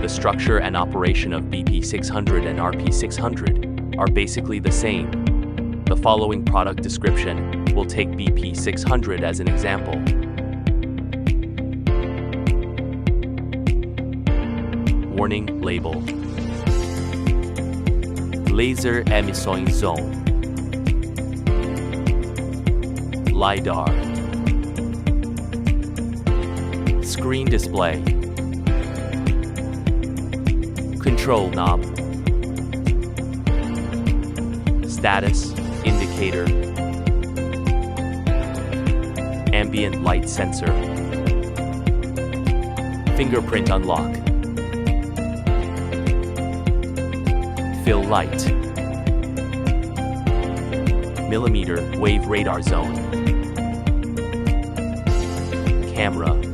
The structure and operation of BP600 and RP600 are basically the same. The following product description will take BP600 as an example. Warning label. Laser emission zone. LiDAR. Screen display. Control knob. Status indicator. Ambient light sensor. Fingerprint unlock. Fill light. Millimeter wave radar zone. Camera.